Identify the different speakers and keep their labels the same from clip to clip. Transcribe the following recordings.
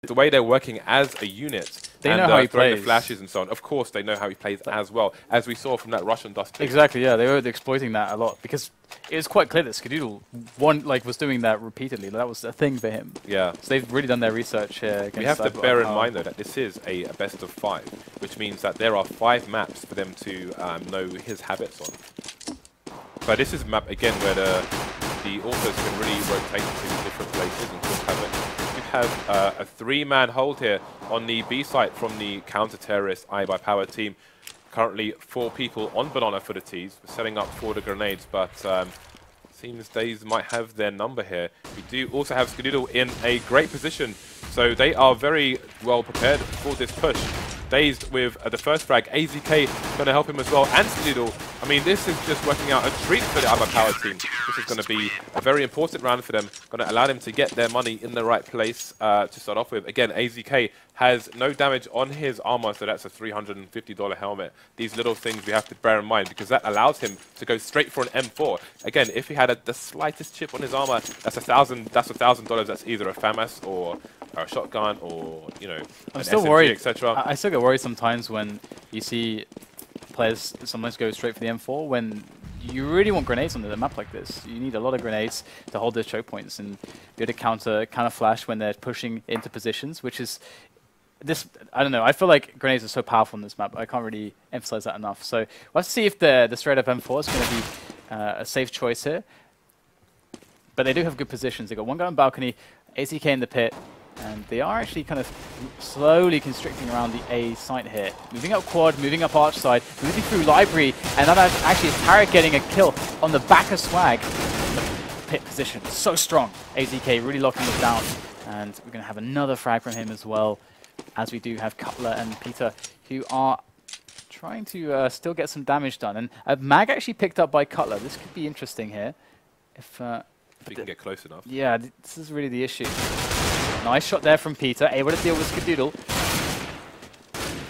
Speaker 1: the way they're working as a unit.
Speaker 2: They
Speaker 1: and
Speaker 2: know how he
Speaker 1: throwing
Speaker 2: plays.
Speaker 1: the flashes and so on. Of course, they know how he plays as well, as we saw from that Russian dust.
Speaker 2: Exactly, yeah, they were exploiting that a lot because it was quite clear that Skadoodle was doing that repeatedly. That was a thing for him.
Speaker 1: Yeah.
Speaker 2: So they've really done their research here.
Speaker 1: We have to bear in mind, though, that this is a best of 5, which means that there are 5 maps for them to know his habits on. But this is a map, again, where the authors can really rotate to different places and cause havoc. You have a 3-man hold here on the B site from the counter-terrorist iBUYPOWER team. Currently 4 people on Banana for the T's, setting up for the grenades, but seems Daze might have their number here. We do also have Skadoodle in a great position, so they are very well prepared for this push. Dazed with the first frag, AZK going to help him as well, and Skadoodle. I mean, this is just working out a treat for the iBUYPOWER team. This is going to be a very important round for them, going to allow them to get their money in the right place to start off with. Again, AZK has no damage on his armor, so that's a $350 helmet. These little things we have to bear in mind, because that allows him to go straight for an M4. Again, if he had the slightest chip on his armor, that's $1,000. That's either a FAMAS or a shotgun, or
Speaker 2: I'm still worried,
Speaker 1: etc.
Speaker 2: I still get worried sometimes when you see players sometimes go straight for the M4 when you really want grenades on the map like this. You need a lot of grenades to hold their choke points and be able to counter flash when they're pushing into positions, which is this. I don't know. I feel like grenades are so powerful on this map. I can't really emphasize that enough. So let's see if the straight up M4 is going to be a safe choice here. But they do have good positions. They got one guy on balcony, AZK in the pit. And they are actually kind of slowly constricting around the A site here. Moving up quad, moving up arch side, moving through library, and that actually is Tarek getting a kill on the back of Swag. The pit position, so strong. AZK really locking it down. And we're going to have another frag from him as well, as we do have Cutler and Peter, who are trying to still get some damage done. And a mag actually picked up by Cutler. This could be interesting here. If
Speaker 1: we can get close enough.
Speaker 2: Yeah, this is really the issue. Nice shot there from Peter, able to deal with Skadoodle.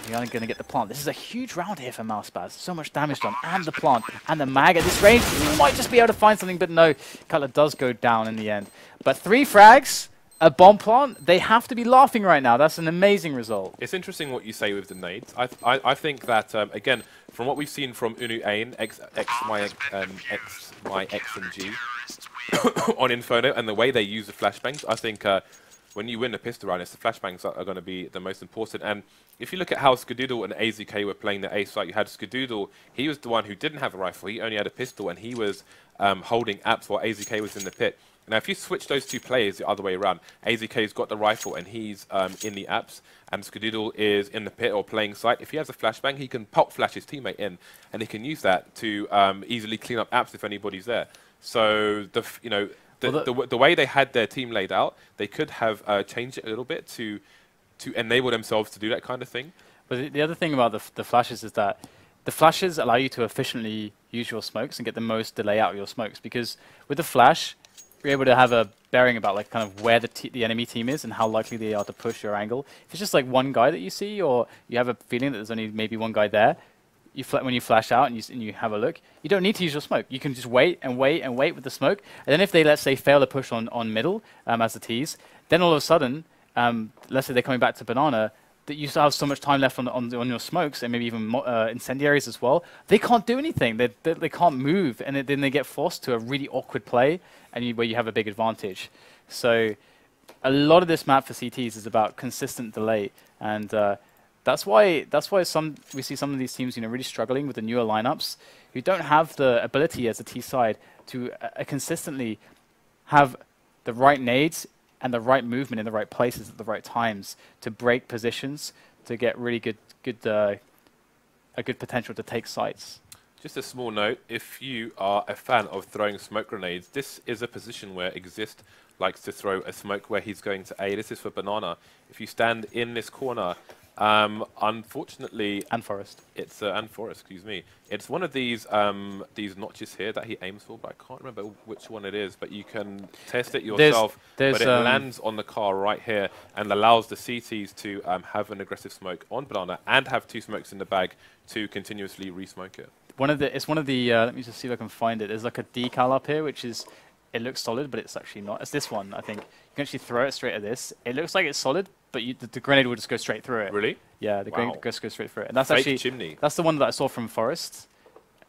Speaker 2: We are going to get the plant. This is a huge round here for mouseSpaz. So much damage done, and the plant, and the mag at this range. We might just be able to find something, but no. Cutler does go down in the end. But 3 frags, a bomb plant, they have to be laughing right now. That's an amazing result.
Speaker 1: It's interesting what you say with the nades. I think that, again, from what we've seen from Unu Ain, XYXMG on Inferno, and the way they use the flashbangs, I think when you win a pistol round, it's the flashbangs that are going to be the most important. And if you look at how Skadoodle and AZK were playing the A site, you had Skadoodle, he was the one who didn't have a rifle, he only had a pistol, and he was holding apps while AZK was in the pit. Now, if you switch those 2 players the other way around, AZK's got the rifle and he's in the apps, and Skadoodle is in the pit or playing site. If he has a flashbang, he can pop flash his teammate in, and he can use that to easily clean up apps if anybody's there. So the way they had their team laid out, they could have changed it a little bit to enable themselves to do that kind of thing.
Speaker 2: But the other thing about the flashes is that the flashes allow you to efficiently use your smokes and get the most delay out of your smokes, because with the flash, you're able to have a bearing about like kind of where the enemy team is and how likely they are to push your angle. If it's just like one guy that you see, or you have a feeling that there's only maybe one guy there, when you flash out and you have a look, you don't need to use your smoke. You can just wait and wait and wait with the smoke. And then if they, let's say, fail to push on middle as the tees, then all of a sudden, let's say they're coming back to Banana, that you still have so much time left on your smokes, and maybe even incendiaries as well. They can't do anything. They can't move, and then they get forced to a really awkward play, and where you have a big advantage. So a lot of this map for CTs is about consistent delay, and that's why we see some of these teams really struggling with the newer lineups, who don't have the ability as a T side to consistently have the right nades and the right movement in the right places at the right times to break positions, to get really a good potential to take sites.
Speaker 1: Just a small note, if you are a fan of throwing smoke grenades, this is a position where Exist likes to throw a smoke where he's going to A. This is for Banana. If you stand in this corner, unfortunately,
Speaker 2: and Forest.
Speaker 1: It's and Forest, excuse me. It's one of these notches here that he aims for, but I can't remember which one it is. But you can test it yourself. But it lands on the car right here and allows the CTs to have an aggressive smoke on Banana and have 2 smokes in the bag to continuously re-smoke it.
Speaker 2: It's one of the. Let me just see if I can find it. There's like a decal up here, which is it looks solid, but it's actually not. It's this one, I think. You can actually throw it straight at this. It looks like it's solid, but the grenade will just go straight through it.
Speaker 1: Really?
Speaker 2: Yeah, the grenade just goes straight through it. And that's
Speaker 1: Fake
Speaker 2: actually
Speaker 1: chimney.
Speaker 2: That's the one that I saw from Forest.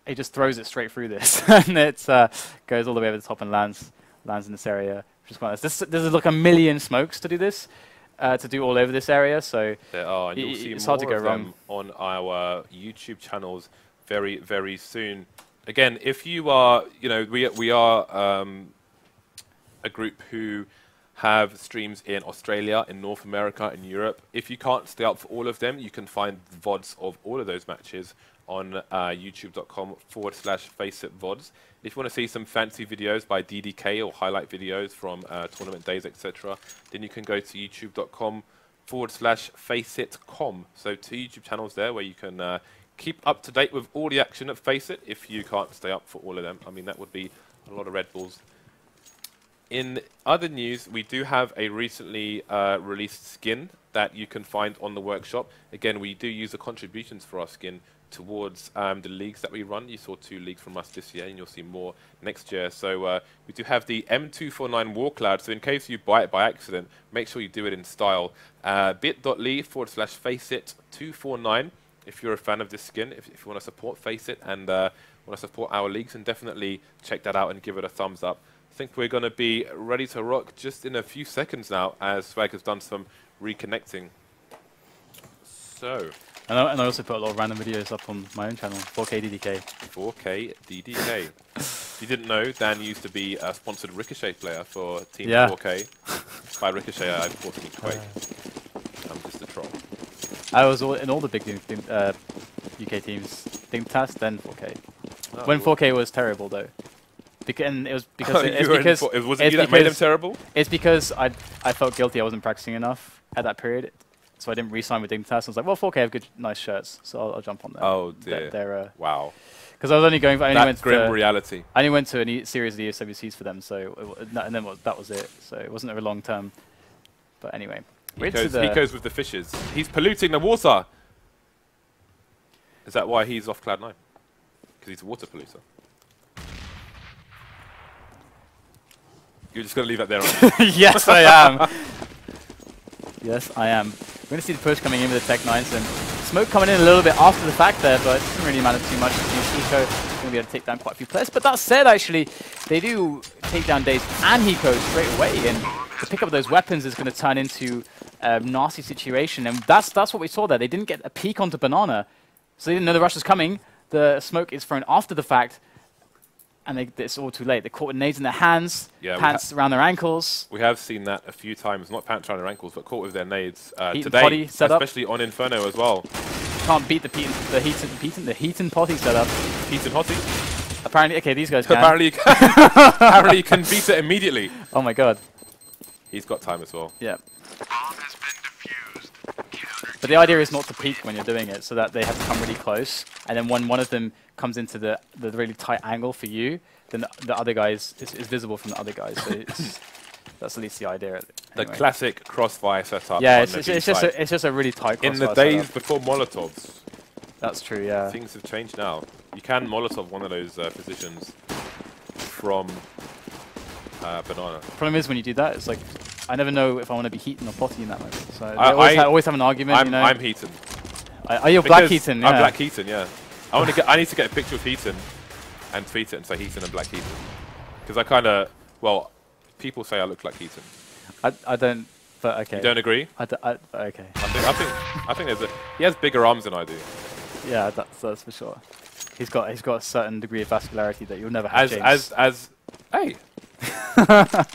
Speaker 2: He just throws it straight through this, and it goes all the way over the top and lands in this area, which is quite nice. There's like 1 million smokes to do this, to do all over this area. So
Speaker 1: there are, and you'll see
Speaker 2: it's
Speaker 1: more
Speaker 2: hard to go
Speaker 1: of
Speaker 2: wrong
Speaker 1: them on our YouTube channels very, very soon. Again, if you are, you know, we are a group who have streams in Australia, in North America, in Europe. If you can't stay up for all of them, you can find VODs of all of those matches on youtube.com/FaceItVods. If you want to see some fancy videos by DDK or highlight videos from tournament days, etc., then you can go to youtube.com/FaceItCom. So 2 YouTube channels there where you can keep up to date with all the action at FaceIt if you can't stay up for all of them. I mean, that would be a lot of Red Bulls. In other news, we do have a recently released skin that you can find on the workshop. Again, we do use the contributions for our skin towards the leagues that we run. You saw 2 leagues from us this year, and you'll see more next year. So we do have the M249 War Cloud. So in case you buy it by accident, make sure you do it in style. bit.ly/FaceIt249 if you're a fan of this skin, if you want to support FaceIt and want to support our leagues, and definitely check that out and give it a thumbs up. I think we're going to be ready to rock just in a few seconds now, as Swag has done some reconnecting. So,
Speaker 2: and I also put a lot of random videos up on my own channel, 4K DDK.
Speaker 1: 4K DDK. If you didn't know, Dan used to be a sponsored Ricochet player for Team 4K. By Ricochet, I bought him Quake. I'm just a troll.
Speaker 2: I was in all the big UK teams. Dignitas, then 4K. Oh, when 4K was terrible, though. And it was because
Speaker 1: was it you that made him terrible?
Speaker 2: It's because I felt guilty I wasn't practicing enough at that period, so I didn't re-sign with Dignitas. I was like, well, 4K have good, nice shirts, so I'll jump on them.
Speaker 1: Oh dear! Wow.
Speaker 2: Because I was only going. I only
Speaker 1: grim reality.
Speaker 2: I only went to a series of the ESWCs for them, so and then that was it. So it wasn't a long term. But anyway,
Speaker 1: he goes with the fishes. He's polluting the water. Is that why he's off Cloud9? Because he's a water polluter. You're just going to leave that there, aren't you?
Speaker 2: Yes, I am. Yes, I am. We're going to see the push coming in with the Tech 9s, and smoke coming in a little bit after the fact there, but it doesn't really matter too much. Hiko is going to be able to take down quite a few players. But that said, actually, they do take down Daze and Hiko straight away, and the pick up of those weapons is going to turn into a nasty situation, and that's what we saw there. They didn't get a peek onto Banana, so they didn't know the rush was coming. The smoke is thrown after the fact, and it's all too late. They're caught with nades in their hands, pants around their ankles.
Speaker 1: We have seen that a few times, not pants around their ankles, but caught with their nades
Speaker 2: today,
Speaker 1: especially on Inferno as well.
Speaker 2: Can't beat the Heaton potty setup.
Speaker 1: Heaton Hottie?
Speaker 2: Apparently, okay, these guys can.
Speaker 1: Apparently you can beat it immediately.
Speaker 2: Oh my god.
Speaker 1: He's got time as well.
Speaker 2: Yeah. But the idea is not to peek when you're doing it, so that they have to come really close, and then when one of them comes into the really tight angle for you, then the other guy is visible from the other guys. So that's at least the idea. Anyway.
Speaker 1: The classic crossfire setup.
Speaker 2: Yeah, it's just a really tight crossfire
Speaker 1: in the days before Molotovs.
Speaker 2: That's true, yeah.
Speaker 1: Things have changed now. You can Molotov one of those positions from Banana.
Speaker 2: The problem is when you do that, it's like, I never know if I want to be Heaton or Potty in that moment. So I always have an argument, you know.
Speaker 1: I'm Heaton.
Speaker 2: Are you Black Heaton? Yeah.
Speaker 1: I'm Black Heaton, yeah. I need to get a picture of Heaton and tweet it and say Heaton and Black Heaton. Because I kind of, well, people say I look like Heaton.
Speaker 2: I don't, but okay.
Speaker 1: You don't agree?
Speaker 2: Okay.
Speaker 1: I think he has bigger arms than I do.
Speaker 2: Yeah, that's for sure. He's got a certain degree of vascularity that you'll never have.
Speaker 1: Hey.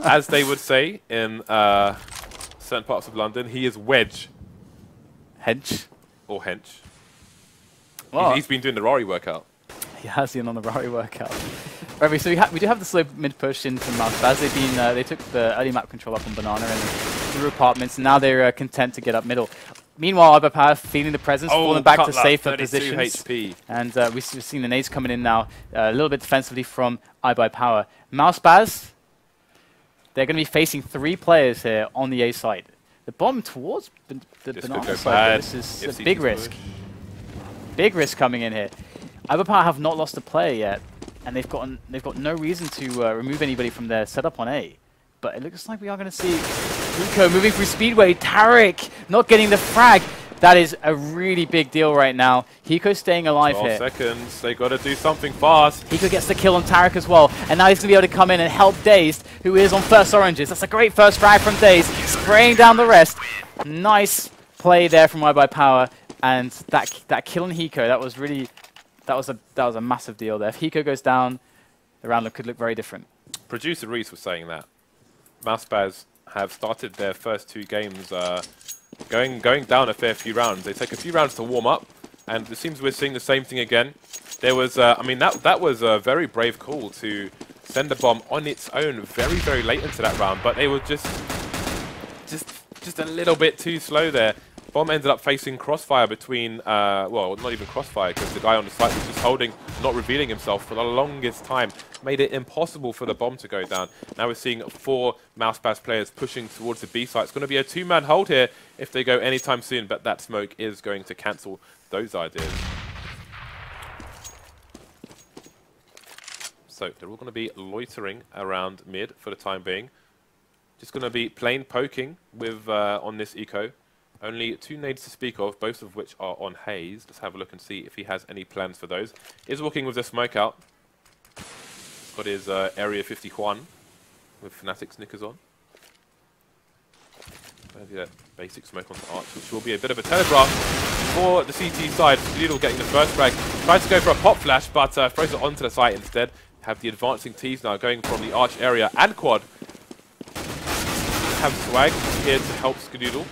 Speaker 1: As they would say in certain parts of London, he is wedge.
Speaker 2: Hench?
Speaker 1: Or hench.
Speaker 2: Well,
Speaker 1: he's been doing the Rory workout.
Speaker 2: He has been on the Rory workout. Right, so we do have the slow mid push into mouseSpaz. They took the early map control up on Banana and through apartments, and now they're content to get up middle. Meanwhile, iBUYPOWER feeling the presence, falling back to safer positions. HP. And we've seen the nades coming in now, a little bit defensively from iBUYPOWER. mouseSpaz, they're going to be facing 3 players here on the A side. The bomb towards the Banana side. This is a big risk. Big risk coming in here. iBUYPOWER have not lost a player yet, and they've got no reason to remove anybody from their setup on A. But it looks like we are going to see Hiko moving through Speedway. Tarek not getting the frag. That is a really big deal right now. Hiko staying alive
Speaker 1: 12
Speaker 2: here.
Speaker 1: seconds. They got to do something fast.
Speaker 2: Hiko gets the kill on Tarek as well. And now he's going to be able to come in and help Dazed, who is on first oranges. That's a great first frag from Dazed. Spraying down the rest. Nice play there from iBUYPOWER. And that kill on Hiko, that was a massive deal there. If Hiko goes down, the round could look very different.
Speaker 1: Producer Reese was saying that mouseSpaz have started their first 2 games going down a fair few rounds. They take a few rounds to warm up, and it seems we're seeing the same thing again. There was, I mean, that was a very brave call to send a bomb on its own very late into that round, but they were just a little bit too slow there. Bomb ended up facing crossfire between, well, not even crossfire, because the guy on the site was just holding, not revealing himself for the longest time. Made it impossible for the bomb to go down. Now we're seeing 4 mouseSpaz players pushing towards the B site. It's going to be a 2-man hold here if they go anytime soon, but that smoke is going to cancel those ideas. So they're all going to be loitering around mid for the time being. Just going to be plain poking with on this eco. Only 2 nades to speak of, both of which are on Hayes. Let's have a look and see if he has any plans for those. Is walking with the smoke out. Got his Area 51 with Fnatic Snickers on. Maybe that basic smoke onto Arch, which will be a bit of a telegraph for the CT side. Lidl getting the first frag. Tries to go for a pop flash, but throws it onto the site instead. Have the advancing T's now going from the Arch area and quad. Have Swag here to help Skadoodle.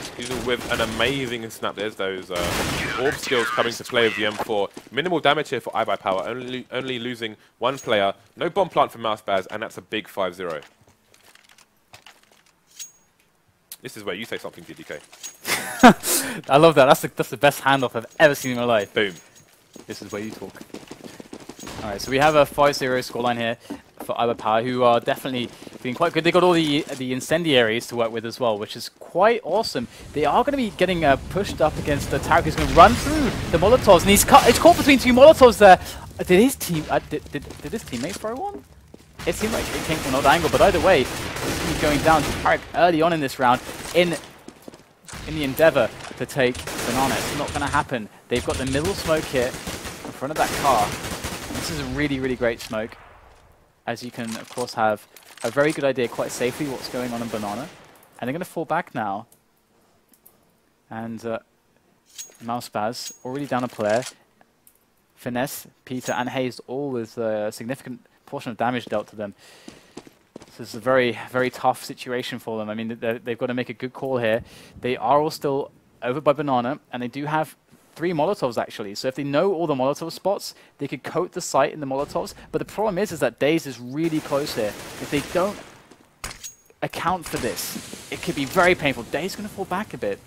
Speaker 1: Skadoodle with an amazing snap. There's those orb skills coming to play with the M4. Minimal damage here for iBUYPOWER, only losing 1 player. No bomb plant from mouseSpaz, and that's a big 5-0. This is where you say something, DDK.
Speaker 2: I love that. That's the best handoff I've ever seen in my life.
Speaker 1: Boom.
Speaker 2: This is where you talk. All right, so we have a 5-0 scoreline here for iBUYPOWER, who are definitely being quite good. They got all the incendiaries to work with as well, which is quite awesome. They are going to be getting pushed up against the Tarek, who's going to run through the Molotovs, and he's caught between 2 Molotovs there. Did his team? Did his teammate throw one? It seemed like it came from another angle, but either way, he's going to be going down to Tarek early on in this round in the endeavor to take Banana. It's not going to happen. They've got the middle smoke here in front of that car. This is a really great smoke, as you can, of course, have a very good idea quite safely what's going on in Banana. And they're going to fall back now. And mouseSpaz already down a player. Finesse, Peter, and Hayes all with a significant portion of damage dealt to them. So this is a very tough situation for them. I mean, they've got to make a good call here. They are all still over by Banana, and they do have 3 Molotovs actually. So if they know all the Molotov spots, they could coat the site in the Molotovs. But the problem is that Daze is really close here. If they don't account for this, it could be very painful. Daze is going to fall back a bit.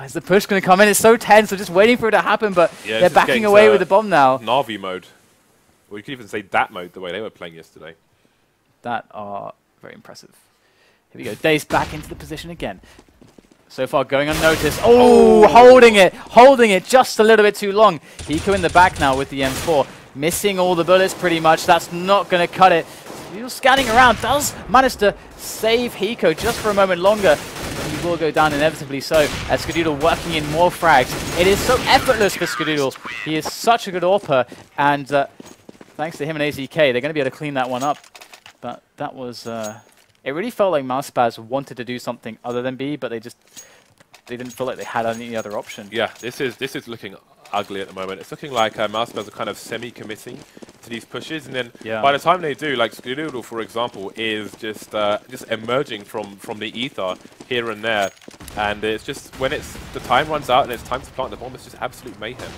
Speaker 2: Is the push going to come in? It's so tense. They're just waiting for it to happen, but yeah, they're backing away with the bomb now.
Speaker 1: Navi mode. Or you could even say that mode, the way they were playing yesterday.
Speaker 2: That are very impressive. Here we go. Daze back into the position again. So far going unnoticed. Oh, holding it just a little bit too long. Hiko in the back now with the M4. Missing all the bullets pretty much. That's not going to cut it. He's scanning around. Does manage to save Hiko just for a moment longer. He will go down inevitably so, as Skadoodle working in more frags. It is so effortless for Skadoodle. He is such a good AWPer, and thanks to him and AZK, they're going to be able to clean that one up. But that was... it really felt like mouseSpaz wanted to do something other than B, but they didn't feel like they had any other option.
Speaker 1: Yeah, this is looking ugly at the moment. It's looking like mouseSpaz are kind of semi-committing to these pushes, and then by the time they do, like Skadoodle, for example, is just emerging from the ether here and there, and it's just when the time runs out and it's time to plant the bomb, it's just absolute mayhem.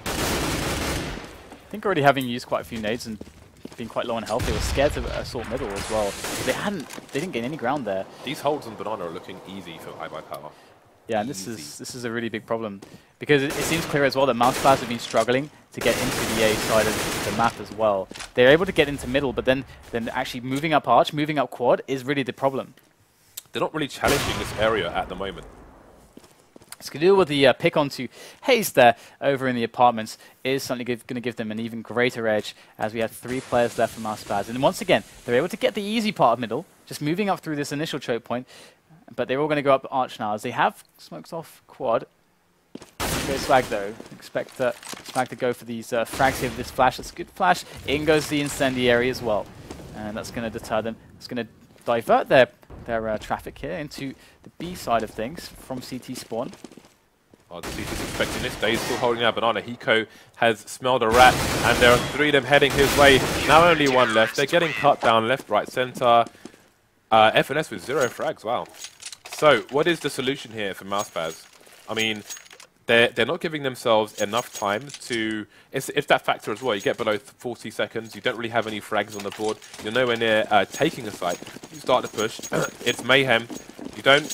Speaker 2: I think already having used quite a few nades and being quite low on health, they were scared to assault middle as well. They didn't gain any ground there.
Speaker 1: These holds on Banana are looking easy for iBUYPOWER.
Speaker 2: Yeah, and this is a really big problem, because it seems clear as well that mouseSpaz have been struggling to get into the A side of the map as well. They're able to get into middle, but then actually moving up arch, moving up quad is really the problem.
Speaker 1: They're not really challenging this area at the moment.
Speaker 2: Skadoo with the pick onto Hayes there over in the apartments is certainly going to give them an even greater edge, as we have 3 players left from mouseSpaz. And once again, they're able to get the easy part of middle, just moving up through this initial choke point, but they're all going to go up arch now, as they have smokes off quad. Go Swag though. Expect Swag to go for these frags here with this flash. That's a good flash. In goes the incendiary as well. And that's going to deter them. It's going to divert their traffic here into the B side of things from CT spawn.
Speaker 1: Oh, the CT's expecting this. Dave's still holding out banana. Hiko has smelled a rat, and there are 3 of them heading his way. Now only 1 left. They're getting cut down left, right, center. FNS with 0 frags. Wow. So, what is the solution here for mouseSpaz? I mean, they're not giving themselves enough time to... It's that factor as well. You get below 40 seconds. You don't really have any frags on the board. You're nowhere near taking a site. You start to push. It's mayhem. You don't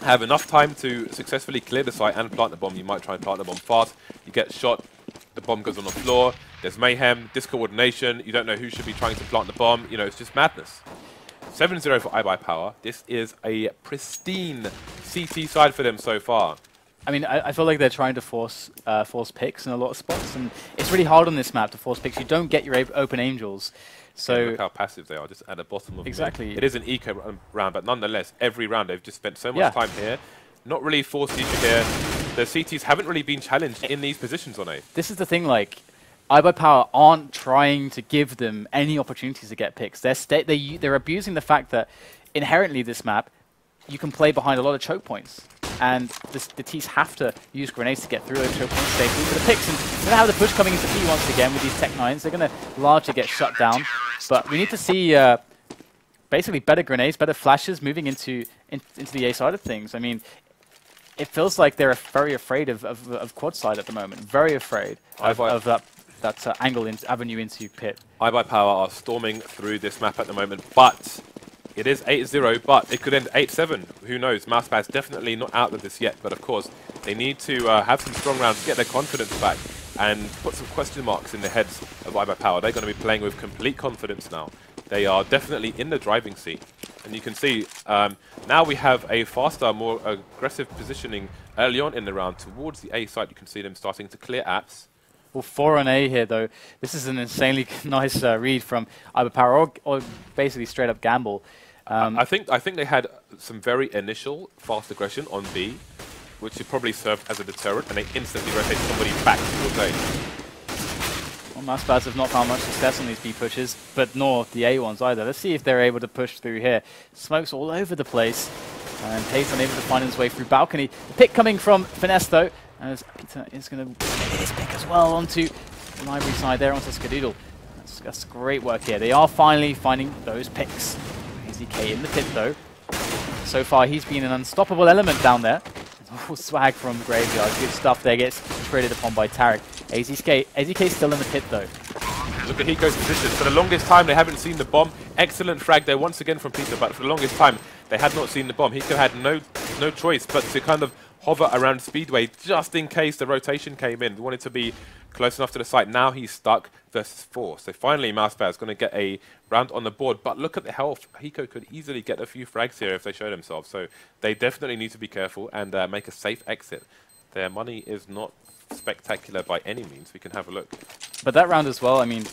Speaker 1: have enough time to successfully clear the site and plant the bomb. You might try and plant the bomb fast. You get shot. The bomb goes on the floor. There's mayhem, discoordination. You don't know who should be trying to plant the bomb. You know, it's just madness. 7-0 for iBUYPOWER. This is a pristine CT side for them so far.
Speaker 2: I mean, I feel like they're trying to force picks in a lot of spots, and it's really hard on this map to force picks. You don't get your open angels. So
Speaker 1: look how passive they are, just at the bottom of
Speaker 2: exactly.
Speaker 1: It is an eco round, but nonetheless, every round they've just spent so much time here. Not really forced each here. The CTs haven't really been challenged in these positions on A.
Speaker 2: This is the thing, like, iBUYPOWER aren't trying to give them any opportunities to get picks. They're abusing the fact that inherently this map, you can play behind a lot of choke points. And the T's have to use grenades to get through those choke points safely for the picks. And we're going to have the push coming into B once again with these Tech 9s. They're going to largely get shut down. But we need to see basically better grenades, better flashes moving into the A side of things. I mean, it feels like they're very afraid of quad side at the moment. Very afraid of that avenue into pit.
Speaker 1: iBUYPOWER are storming through this map at the moment, but it is 8-0, but it could end 8-7. Who knows? mouseSpaz definitely not out of this yet, but of course, they need to have some strong rounds to get their confidence back and put some question marks in the heads of iBUYPOWER. They're going to be playing with complete confidence now. They are definitely in the driving seat. And you can see now we have a faster, more aggressive positioning early on in the round towards the A side. You can see them starting to clear apps.
Speaker 2: Well, 4 on A here, though. This is an insanely nice read from iBUYPOWER, or basically straight up gamble.
Speaker 1: I think they had some very initial fast aggression on B, which would probably serve as a deterrent, and they instantly rotate somebody back towards A.
Speaker 2: Well, mouseSpaz have not found much success on these B pushes, but nor the A ones either. Let's see if they're able to push through here. Smokes all over the place, and Hayes unable to find his way through balcony. The pick coming from Finesse, though, as Peter is going to get his pick as well onto the library side there, onto Skadoodle. That's great work here. They are finally finding those picks. AZK in the pit, though. So far, he's been an unstoppable element down there. Swag from Graveyard. Good stuff there. Gets traded upon by Tarek. AZK still in the pit, though.
Speaker 1: Look at Hiko's position. For the longest time, they haven't seen the bomb. Excellent frag there once again from Peter, but for the longest time, they had not seen the bomb. Hiko had no choice but to kind of hover around Speedway just in case the rotation came in. They wanted to be close enough to the site. Now he's stuck versus 4. So finally, mouseSpaz is going to get a round on the board. But look at the health. Hiko could easily get a few frags here if they show themselves. So they definitely need to be careful and make a safe exit. Their money is not spectacular by any means. We can have a look.
Speaker 2: But that round as well, I mean,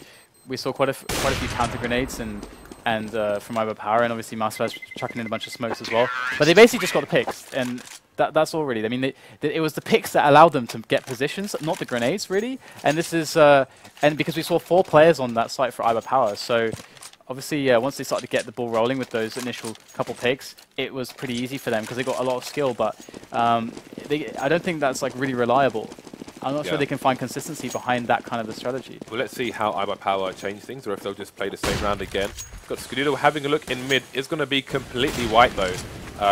Speaker 2: we saw quite a few counter grenades and from iBUYPOWER, and obviously mouseSpaz chucking in a bunch of smokes as well. But they basically just got the picks, and that's all really. I mean, it was the picks that allowed them to get positions, not the grenades, really. And this is and because we saw 4 players on that site for iBUYPOWER, so obviously once they started to get the ball rolling with those initial couple picks, it was pretty easy for them because they got a lot of skill. But I don't think that's like really reliable. I'm not sure they can find consistency behind that kind of a strategy.
Speaker 1: Well, let's see how iBUYPOWER change things, or if they'll just play the same round again. Got Skadoodle having a look in mid. Is going to be completely white, though,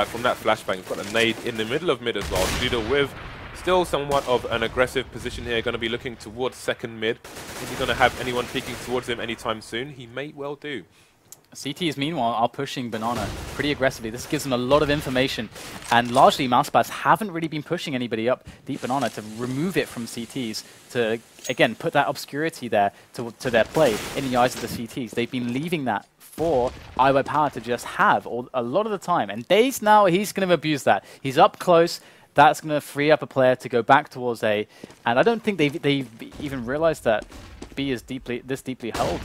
Speaker 1: from that flashbang. We've got a nade in the middle of mid as well. Skadoodle with still somewhat of an aggressive position here, going to be looking towards second mid. Is he going to have anyone peeking towards him anytime soon? He may well do.
Speaker 2: CTs, meanwhile, are pushing Banana pretty aggressively. This gives them a lot of information, and largely mouseSpaz haven't really been pushing anybody up deep Banana to remove it from CTs, to, again, put that obscurity there to their play in the eyes of the CTs. They've been leaving that for iBUYPOWER to just have a lot of the time, and Daze now, he's going to abuse that. He's up close. that's going to free up a player to go back towards A. And I don't think they've even realized that B is this deeply held.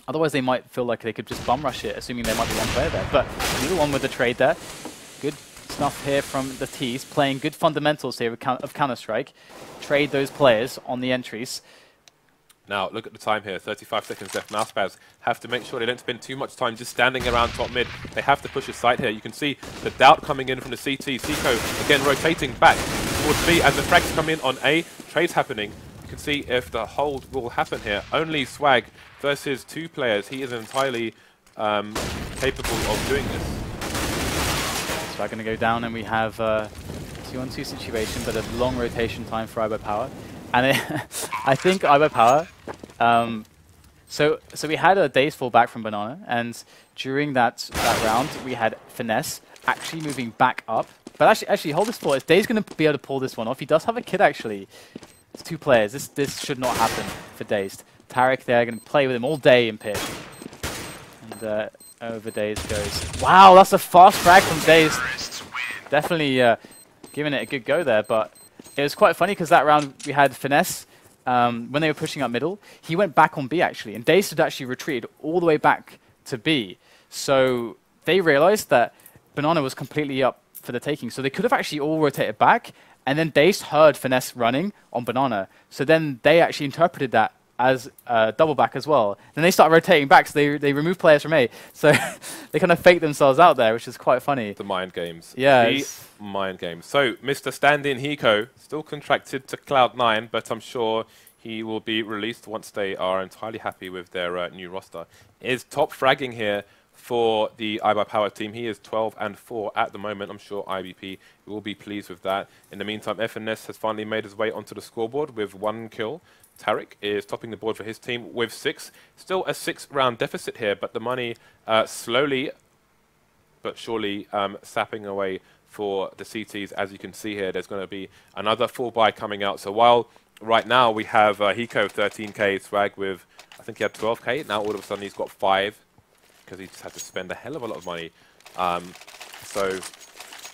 Speaker 2: Otherwise, they might feel like they could just bum rush it, assuming there might be one player there. But neither one with the trade there. Good stuff here from the T's, playing good fundamentals here of Counter-Strike. Trade those players on the entries.
Speaker 1: Now, look at the time here, 35 seconds left. mouseSpaz have to make sure they don't spend too much time just standing around top mid. They have to push a site here. You can see the doubt coming in from the CT. Seco, again, rotating back towards B as the frags come in on A. Trades happening. You can see if the hold will happen here. Only Swag versus 2 players. He is entirely capable of doing this.
Speaker 2: Swag going to go down, and we have a 2-on-2 situation, but a long rotation time for iBUYPOWER. And I think iBUYPOWER, so we had a Daze fall back from Banana, and during that round, we had Finesse actually moving back up. But actually hold this thought, is Daze going to be able to pull this one off? He does have a kid, actually. It's 2 players. This should not happen for Dazed. Tarek there, going to play with him all day in pitch. And over Daze goes. Wow, that's a fast frag from Daze. Definitely giving it a good go there, but it was quite funny because that round we had Finesse, when they were pushing up middle, he went back on B actually, and Dazed had actually retreated all the way back to B. So they realized that Banana was completely up for the taking, so they could have actually all rotated back, and then Dazed heard Finesse running on Banana, so then they actually interpreted that as double back as well. Then they start rotating back, so they remove players from A. So they kind of fake themselves out there, which is quite funny.
Speaker 1: The mind games.
Speaker 2: Yeah.
Speaker 1: The mind games. So, Mr. Stand-in Hiko, still contracted to Cloud9, but I'm sure he will be released once they are entirely happy with their new roster. Is top fragging here for the iBUYPOWER team. He is 12-4 at the moment. I'm sure IBP will be pleased with that. In the meantime, FNS has finally made his way onto the scoreboard with 1 kill. Tarek is topping the board for his team with 6. Still a 6-round deficit here, but the money slowly but surely sapping away for the CTs. As you can see here, there's going to be another full buy coming out. So while right now we have Hiko 13k, Swag with, I think he had 12k. Now all of a sudden he's got 5 because he just had to spend a hell of a lot of money. So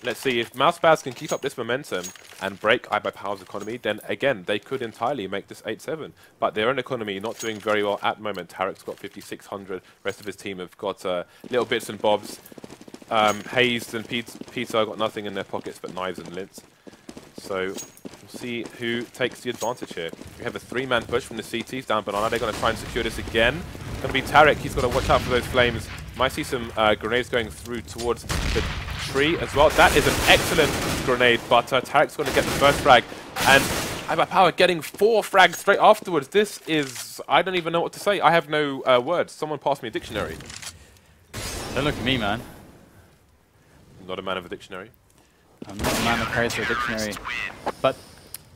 Speaker 1: let's see if mouseSpaz can keep up this momentum and break iBUYPOWER's economy, then again, they could entirely make this 8-7. But their own economy not doing very well at the moment. Tarek's got 5,600. Rest of his team have got little bits and bobs. Hayes and Peter got nothing in their pockets but knives and lints. So we'll see who takes the advantage here. We have a 3-man push from the CTs down Banana. They're going to try and secure this again. It's going to be Tarek. He's got to watch out for those flames. Might see some grenades going through towards the tree as well. That is an excellent grenade, but Tarek's going to get the first frag. And iBUYPOWER getting 4 frags straight afterwards. This is... I don't even know what to say. I have no words. Someone pass me a dictionary.
Speaker 2: Don't look at me, man.
Speaker 1: Not a man of a dictionary.
Speaker 2: I'm not a man that carries a dictionary. But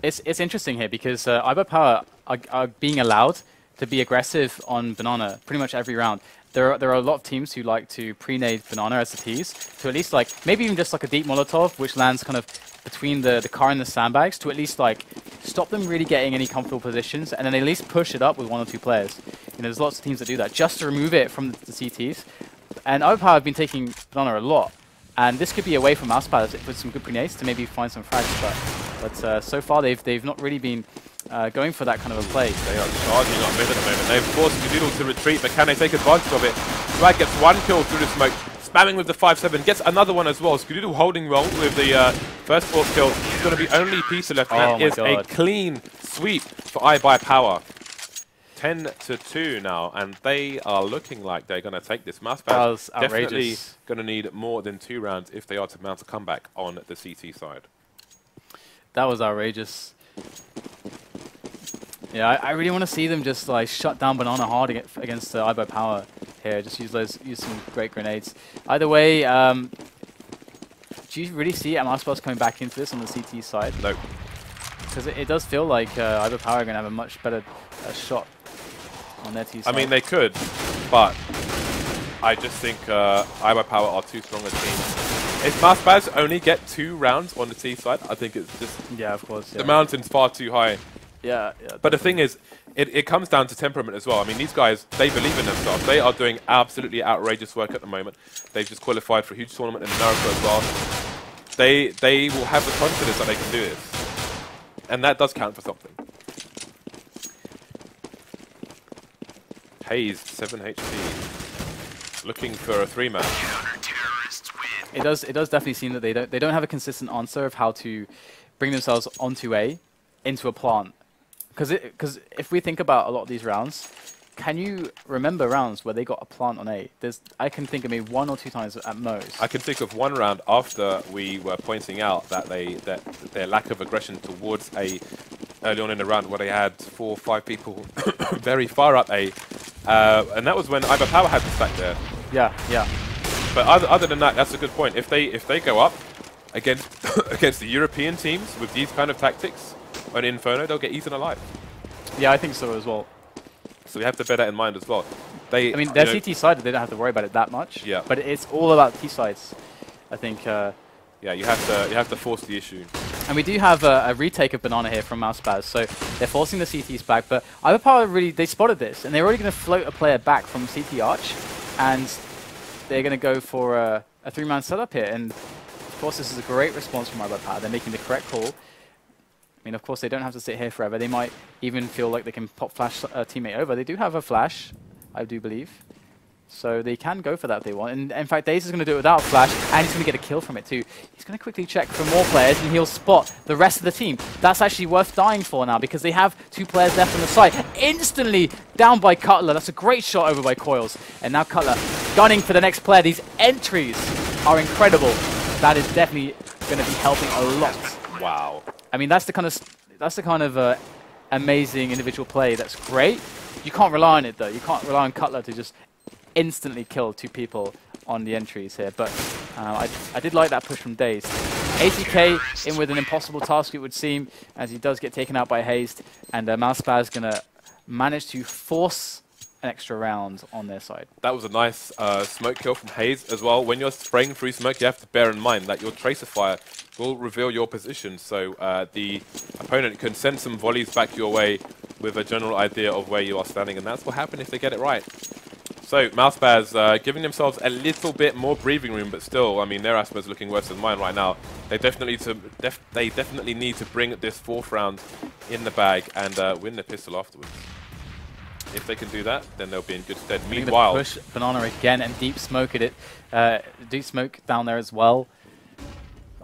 Speaker 2: it's interesting here because iBUYPOWER are being allowed to be aggressive on Banana pretty much every round. There are a lot of teams who like to pre-nade Banana as the tees, to at least like, maybe even just like a deep Molotov, which lands kind of between the car and the sandbags, to at least like stop them really getting any comfortable positions, and then at least push it up with 1 or 2 players. You know, there's lots of teams that do that, just to remove it from the CTs. And iBUYPOWER have been taking Banana a lot, and this could be a way for mouseSpaz with some good pre-nades to maybe find some frags, but so far they've not really been going for that kind of a play.
Speaker 1: They are charging on mid at the moment. They've forced Skadoodle to retreat, but can they take advantage of it? Swag gets 1 kill through the smoke, spamming with the 5-7, gets another one as well. Skadoodle holding well with the first 4th kill. It's going to be only Pizza left, and that is a clean sweep for iBUYPOWER. 10-2 now, and they are looking like they're going to take this. mouseSpaz definitely going to need more than 2 rounds if they are to mount a comeback on the CT side.
Speaker 2: That was outrageous. Yeah, I really want to see them just like shut down Banana hard against iBUYPOWER here. Just use some great grenades. Either way, do you really see mouseSpaz coming back into this on the CT side?
Speaker 1: No.
Speaker 2: Because it does feel like iBUYPOWER are going to have a much better shot on their T side.
Speaker 1: I mean, they could, but I just think iBUYPOWER are too strong a team. If mouseSpaz only get 2 rounds on the T side, I think it's just...
Speaker 2: Yeah, of course. Yeah.
Speaker 1: The mountain's far too high.
Speaker 2: Yeah.
Speaker 1: But the thing is, it comes down to temperament as well. I mean, these guys, they believe in themselves. They are doing absolutely outrageous work at the moment. They've just qualified for a huge tournament in America as well. they will have the confidence that they can do this. And that does count for something. Hayes, 7 HP. Looking for a 3-man.
Speaker 2: It does definitely seem that they don't have a consistent answer of how to bring themselves onto A, into a plant. Because if we think about a lot of these rounds, can you remember rounds where they got a plant on A? I can think of maybe 1 or 2 times at most.
Speaker 1: I can think of one round after we were pointing out that their lack of aggression towards A early on in the round, where they had 4 or 5 people very far up A, and that was when iBUYPOWER had the stack there.
Speaker 2: Yeah, yeah.
Speaker 1: But other than that, that's a good point. If they go up against against the European teams with these kind of tactics on Inferno, they'll get eaten alive.
Speaker 2: Yeah, I think so as well.
Speaker 1: So we have to bear that in mind as well.
Speaker 2: I mean, their CT side, they don't have to worry about it that much.
Speaker 1: Yeah.
Speaker 2: But it's all about T sides, I think.
Speaker 1: Yeah, you have to force the issue.
Speaker 2: And we do have a retake of Banana here from mouseSpaz, so they're forcing the CTs back. But iBUYPOWER really, they spotted this, and they're already going to float a player back from CT Arch, and they're going to go for a 3-man setup here. And of course, this is a great response from iBUYPOWER. They're making the correct call. I mean, of course, they don't have to sit here forever. They might even feel like they can pop flash a teammate over. They do have a flash, I do believe. So they can go for that if they want. And in fact, Daze is going to do it without flash, and he's going to get a kill from it too. He's going to quickly check for more players, and he'll spot the rest of the team. That's actually worth dying for now, because they have 2 players left on the site. Instantly down by Cutler. That's a great shot over by Coils. And now Cutler gunning for the next player. These entries are incredible. That is definitely going to be helping a lot.
Speaker 1: Wow.
Speaker 2: I mean, that's the kind of amazing individual play that's great. You can't rely on it, though. You can't rely on Cutler to just instantly kill 2 people on the entries here. But I did like that push from Daze. ATK in with an impossible task, it would seem, as he does get taken out by Hazed. And mouseSpaz is going to manage to force an extra round on their side.
Speaker 1: That was a nice smoke kill from Hayes as well. When you're spraying through smoke, you have to bear in mind that your tracer fire will reveal your position, so the opponent can send some volleys back your way with a general idea of where you are standing, and that's what happened if they get it right. So mouseSpaz giving themselves a little bit more breathing room, but still, I mean, their asthma is looking worse than mine right now. They definitely need to bring this 4th round in the bag and win the pistol afterwards. If they can do that, then they'll be in good stead. Meanwhile,
Speaker 2: push Banana again and deep smoke at it. Deep smoke down there as well.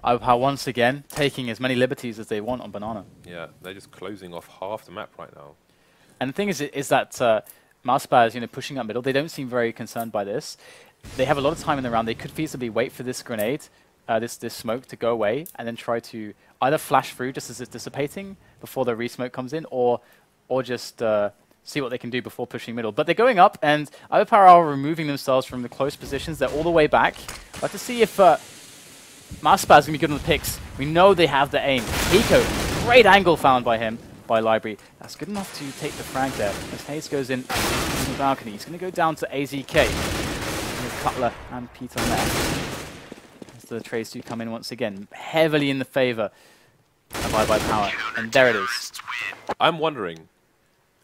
Speaker 2: iBUYPOWER once again taking as many liberties as they want on Banana.
Speaker 1: Yeah, they're just closing off half the map right now.
Speaker 2: And the thing is that mouseSpaz, pushing up middle, they don't seem very concerned by this. They have a lot of time in the round. They could feasibly wait for this grenade, this smoke to go away, and then try to either flash through just as it's dissipating before the re-smoke comes in, or just see what they can do before pushing middle. But they're going up, and iBUYPOWER are removing themselves from the close positions. They're all the way back. But to see if mouseSpaz is going to be good on the picks. We know they have the aim. Hiko, great angle found by him, by Library. That's good enough to take the frag there. As Hayes goes in the balcony, he's going to go down to AZK. With Cutler and Peter left. As the trades do come in once again, heavily in the favor of iBUYPOWER. And there it is.
Speaker 1: I'm wondering,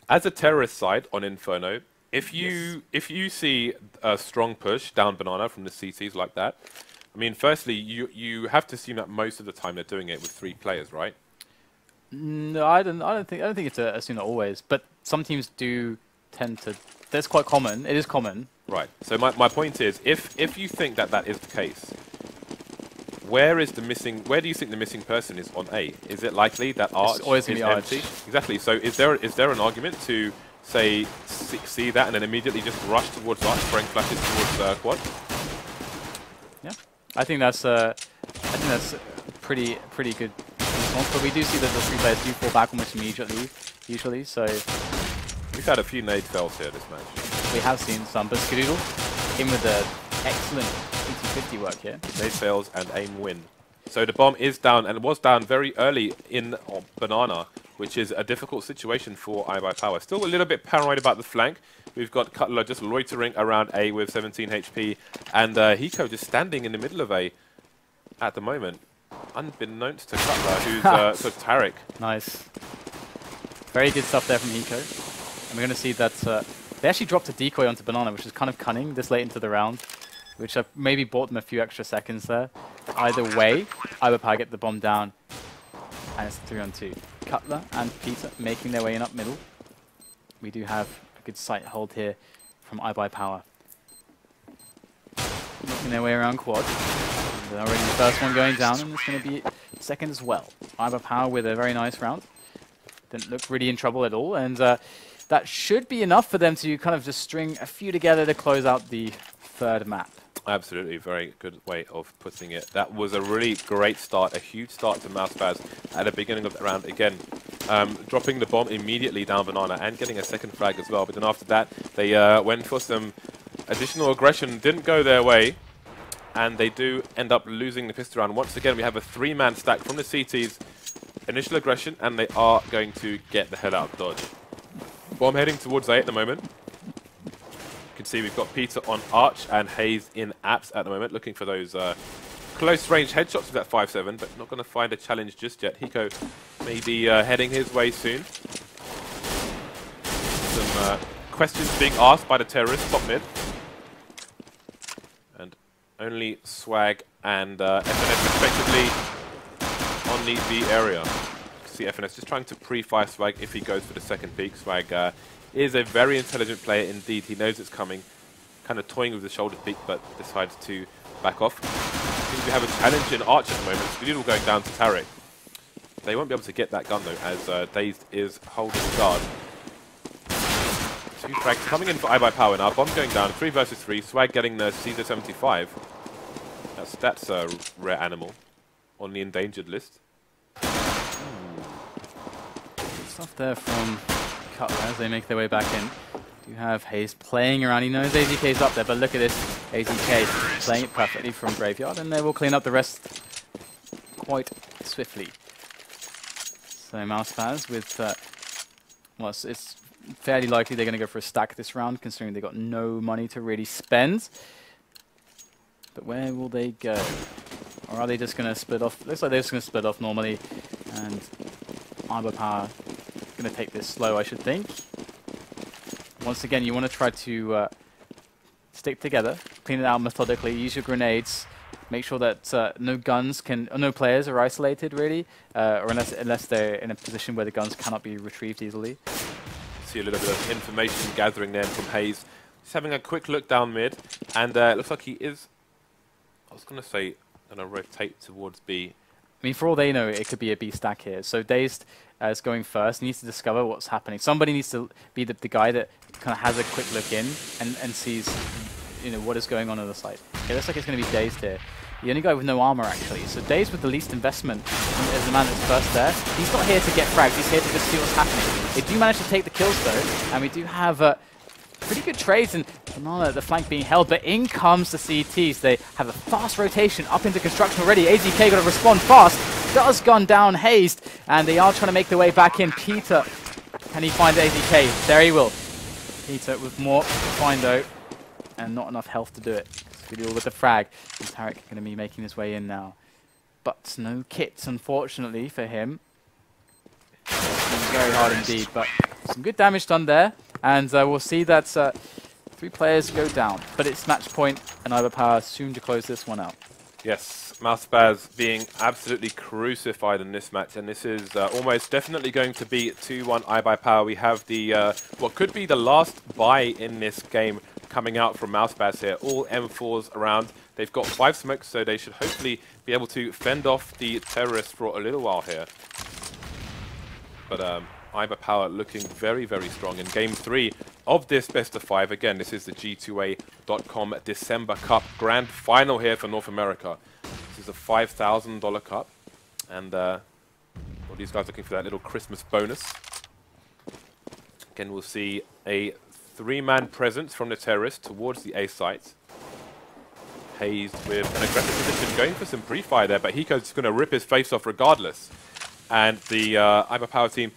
Speaker 1: as a terrorist side on Inferno, if you see a strong push down Banana from the CTs like that, I mean, firstly, you have to assume that most of the time they're doing it with 3 players, right?
Speaker 2: No, I don't think it's assumed always, but some teams do tend to. That's quite common. It is common.
Speaker 1: Right. So my point is, if you think that is the case, where do you think the missing person is on A? Is it likely that Arch is empty? Exactly. So is there an argument to say see that and then immediately just rush towards Arch, spraying flashes towards quad?
Speaker 2: Yeah, I think that's pretty good response. But we do see that the 3 players do fall back almost immediately, usually. So
Speaker 1: we've had a few nade fails here this match.
Speaker 2: We have seen some, but Skadoodle in with the excellent 50-50 work here.
Speaker 1: Nade fails and aim win. So the bomb is down, and it was down very early in Banana, which is a difficult situation for iBUYPOWER. Still a little bit paranoid about the flank. We've got Cutler just loitering around A with 17 HP, and Hiko just standing in the middle of A at the moment, unbeknownst to Cutler, who's so Tarek.
Speaker 2: Nice. Very good stuff there from Hiko. And we're going to see that they actually dropped a decoy onto Banana, which is kind of cunning this late into the round, which maybe bought them a few extra seconds there. either way, iBUYPOWER get the bomb down, and it's 3-on-2. Cutler and Peter making their way in up middle. We do have a good sight hold here from iBUYPOWER. Making their way around quad. They're already the first one going down, and it's going to be second as well. iBUYPOWER with a very nice round. Didn't look really in trouble at all, and that should be enough for them to kind of just string a few together to close out the third map.
Speaker 1: Absolutely, very good way of putting it. That was a really great start, a huge start to mouseSpaz at the beginning of the round. Again, dropping the bomb immediately down Banana and getting a second frag as well. But then after that, they went for some additional aggression. Didn't go their way, and they do end up losing the pistol round. Once again, we have a 3-man stack from the CTs. Initial aggression, and they are going to get the hell out of dodge. Bomb heading towards A at the moment. You can see we've got Peter on Arch and Hayes in Apps at the moment, looking for those close range headshots with that 5-7, but not going to find a challenge just yet. Hiko may be heading his way soon. Some questions being asked by the terrorists top mid. And only Swag and FNS respectively on the B area. See FNS just trying to pre-fire Swag if he goes for the second peek. Swag is a very intelligent player indeed. He knows it's coming. Kind of toying with the shoulder peek, but decides to back off. I think we have a challenge in Arch at the moment. Speedle going down to Tarek. They won't be able to get that gun though, as Dazed is holding guard. 2 frags coming in for iBUYPOWER now. Bomb going down. 3 versus 3. Swag getting the Caesar 75. That's a rare animal on the endangered list.
Speaker 2: Stuff there from Cutler as they make their way back in. You have Hayes playing around. He knows AZK's up there, but look at this. AZK playing it perfectly from Graveyard, and they will clean up the rest quite swiftly. So mouseSpaz with, well, it's fairly likely they're going to go for a stack this round, considering they got no money to really spend. But where will they go? Or are they just going to split off? Looks like they're just going to split off normally, and iBUYPOWER going to take this slow, I should think. Once again, you want to try to stick together, clean it out methodically, use your grenades, make sure that no guns can, or no players are isolated really, or unless they're in a position where the guns cannot be retrieved easily.
Speaker 1: See a little bit of information gathering then from Hayes. Just having a quick look down mid, and it looks like he is, I was going to say, going to rotate towards B.
Speaker 2: I mean, for all they know, it could be a B stack here. So Dazed is going first. He needs to discover what's happening. Somebody needs to be the guy that kind of has a quick look in and sees, you know, what is going on the site. Okay, looks like it's going to be Dazed here. The only guy with no armor, actually. So Dazed with the least investment as the man that's first there. He's not here to get fragged. He's here to just see what's happening. They do manage to take the kills, though. And we do have pretty good trades, and Banana, the flank being held, but in comes the CTs. They have a fast rotation up into construction already. AZK got to respond fast. Does gun down Hazed, and they are trying to make their way back in. Peter, can he find AZK? There he will. Peter with more to find though, and not enough health to do it. Speedle with the frag. And Tarek going to be making his way in now. But no kits, unfortunately, for him. Very hard indeed, but some good damage done there. And we'll see that 3 players go down. But it's match point, and iBUYPOWER soon to close this one out.
Speaker 1: Yes, mouseSpaz being absolutely crucified in this match, and this is almost definitely going to be 2-1 iBUYPOWER. We have the what could be the last buy in this game coming out from mouseSpaz here. All M4s around. They've got 5 smokes, so they should hopefully be able to fend off the terrorists for a little while here. But iBUYPOWER looking very, very strong in Game 3 of this best of 5. Again, this is the G2A.com December Cup Grand Final here for North America. This is a $5,000 cup, and well, these guys looking for that little Christmas bonus. Again, we'll see a 3-man presence from the terrorists towards the A site. Hayes with an aggressive position, going for some pre-fire there, but Hiko's just going to rip his face off regardless. And the iBUYPOWER team,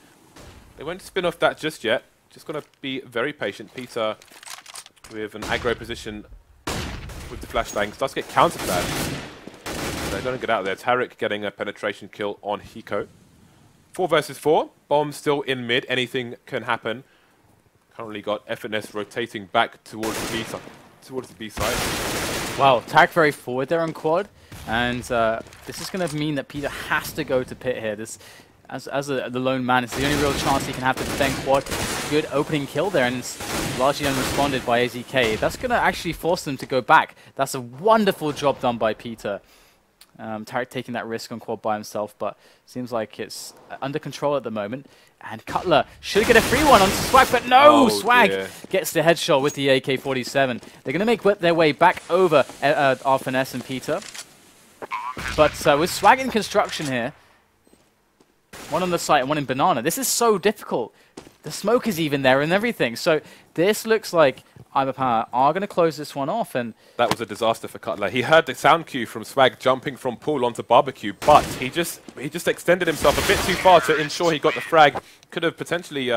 Speaker 1: they won't spin off that just yet. Just going to be very patient. Peter with an aggro position with the flashbangs does get countered that. They're going to get out there. Tarek getting a penetration kill on Hiko. 4 versus 4. Bomb still in mid. Anything can happen. Currently got FNS rotating back towards the B side. Wow, Tarek very forward there on quad.
Speaker 2: And this is going to mean that Peter has to go to pit here. This, as the lone man, it's the only real chance he can have to defend quad. Good opening kill there, and it's largely unresponded by AZK. That's going to actually force them to go back. That's a wonderful job done by Peter. Tarek taking that risk on quad by himself, but seems like it's under control at the moment. And Cutler should get a free one onto Swag, but no! Swag gets the headshot with the AK-47. They're going to make their way back over Finesse and Peter. But with Swag in construction here, one on the site and one in Banana, this is so difficult. The smoke is even there and everything. So this looks like iBUYPOWER are going to close this one off. And
Speaker 1: that was a disaster for Cutler. He heard the sound cue from Swag jumping from pool onto barbecue, but he just extended himself a bit too far to ensure he got the frag. Could have potentially